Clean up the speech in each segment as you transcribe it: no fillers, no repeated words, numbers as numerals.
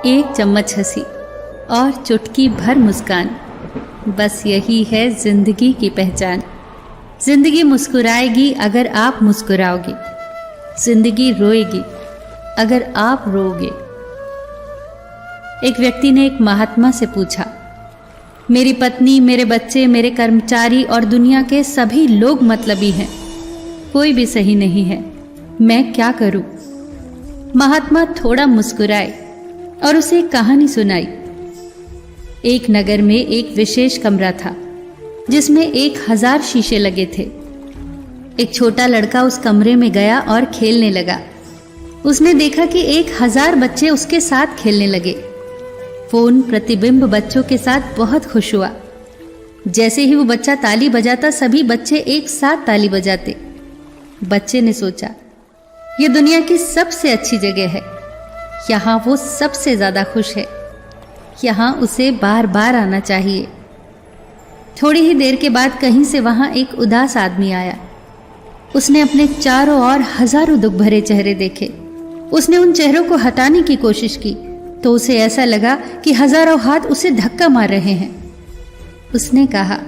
एक चम्मच हंसी और चुटकी भर मुस्कान, बस यही है जिंदगी की पहचान। जिंदगी मुस्कुराएगी अगर आप मुस्कुराओगे, जिंदगी रोएगी अगर आप रोओगे। एक व्यक्ति ने एक महात्मा से पूछा, मेरी पत्नी, मेरे बच्चे, मेरे कर्मचारी और दुनिया के सभी लोग मतलबी हैं, कोई भी सही नहीं है, मैं क्या करूं? महात्मा थोड़ा मुस्कुराए और उसे एक कहानी सुनाई। एक नगर में एक विशेष कमरा था जिसमें 1000 शीशे लगे थे। एक छोटा लड़का उस कमरे में गया और खेलने लगा। उसने देखा कि 1000 बच्चे उसके साथ खेलने लगे। वो उन प्रतिबिंब बच्चों के साथ बहुत खुश हुआ। जैसे ही वो बच्चा ताली बजाता, सभी बच्चे एक साथ ताली बजाते। बच्चे ने सोचा, ये दुनिया की सबसे अच्छी जगह है, यहाँ वो सबसे ज्यादा खुश है, यहाँ उसे बार बार आना चाहिए। थोड़ी ही देर के बाद कहीं से वहां एक उदास आदमी आया। उसने अपने चारों ओर हजारों दुख भरे चेहरे देखे। उसने उन चेहरों को हटाने की कोशिश की तो उसे ऐसा लगा कि हजारों हाथ उसे धक्का मार रहे हैं। उसने कहा,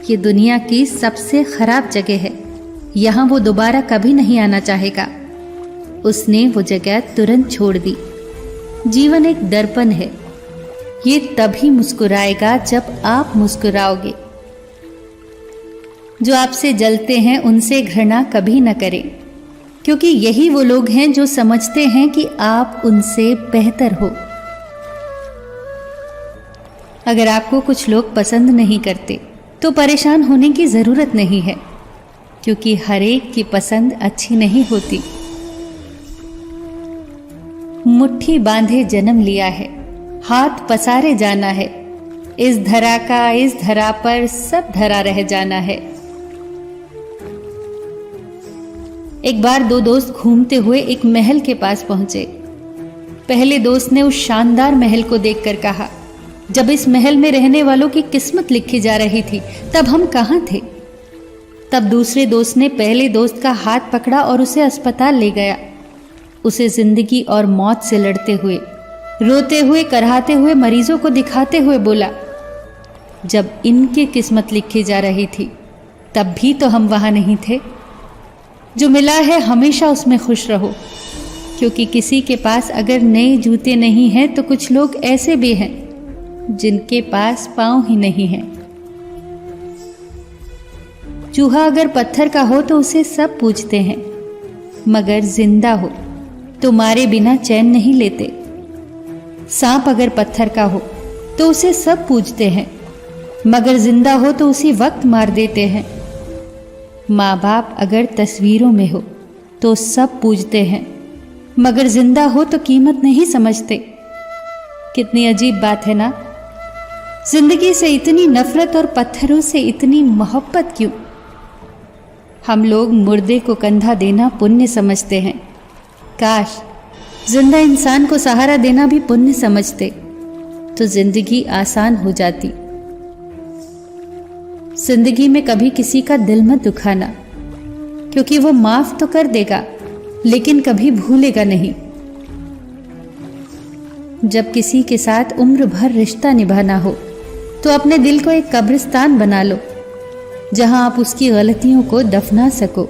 ये दुनिया की सबसे खराब जगह है, यहाँ वो दोबारा कभी नहीं आना चाहेगा। उसने वो जगह तुरंत छोड़ दी। जीवन एक दर्पण है, ये तभी मुस्कुराएगा जब आप मुस्कुराओगे। जो आपसे जलते हैं उनसे घृणा कभी न करें, क्योंकि यही वो लोग हैं जो समझते हैं कि आप उनसे बेहतर हो। अगर आपको कुछ लोग पसंद नहीं करते तो परेशान होने की जरूरत नहीं है, क्योंकि हर एक की पसंद अच्छी नहीं होती। मुट्ठी बांधे जन्म लिया है, हाथ पसारे जाना है, इस धरा का इस धरा पर सब धरा रह जाना है। एक बार 2 दोस्त घूमते हुए एक महल के पास पहुंचे। पहले दोस्त ने उस शानदार महल को देखकर कहा, जब इस महल में रहने वालों की किस्मत लिखी जा रही थी तब हम कहां थे? तब दूसरे दोस्त ने पहले दोस्त का हाथ पकड़ा और उसे अस्पताल ले गया। उसे जिंदगी और मौत से लड़ते हुए, रोते हुए, कराहते हुए, मरीजों को दिखाते हुए बोला, जब इनकी किस्मत लिखी जा रही थी तब भी तो हम वहां नहीं थे। जो मिला है हमेशा उसमें खुश रहो, क्योंकि किसी के पास अगर नए जूते नहीं हैं तो कुछ लोग ऐसे भी हैं जिनके पास पांव ही नहीं हैं। चूहा अगर पत्थर का हो तो उसे सब पूजते हैं, मगर जिंदा हो तो मारे बिना चैन नहीं लेते। सांप अगर पत्थर का हो तो उसे सब पूजते हैं, मगर जिंदा हो तो उसी वक्त मार देते हैं। माँ बाप अगर तस्वीरों में हो तो सब पूजते हैं, मगर जिंदा हो तो कीमत नहीं समझते। कितनी अजीब बात है ना? जिंदगी से इतनी नफरत और पत्थरों से इतनी मोहब्बत क्यों? हम लोग मुर्दे को कंधा देना पुण्य समझते हैं। काश जिंदा इंसान को सहारा देना भी पुण्य समझते तो जिंदगी आसान हो जाती। जिंदगी में कभी किसी का दिल मत दुखाना, क्योंकि वो माफ तो कर देगा लेकिन कभी भूलेगा नहीं। जब किसी के साथ उम्र भर रिश्ता निभाना हो तो अपने दिल को एक कब्रिस्तान बना लो, जहां आप उसकी गलतियों को दफना सको।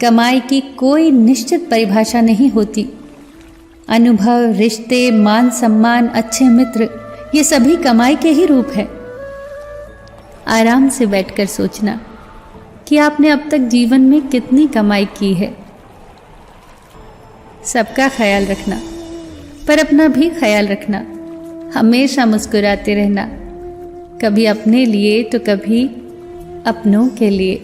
कमाई की कोई निश्चित परिभाषा नहीं होती। अनुभव, रिश्ते, मान सम्मान, अच्छे मित्र, ये सभी कमाई के ही रूप है। आराम से बैठकर सोचना कि आपने अब तक जीवन में कितनी कमाई की है। सबका ख्याल रखना, पर अपना भी ख्याल रखना। हमेशा मुस्कुराते रहना, कभी अपने लिए तो कभी अपनों के लिए।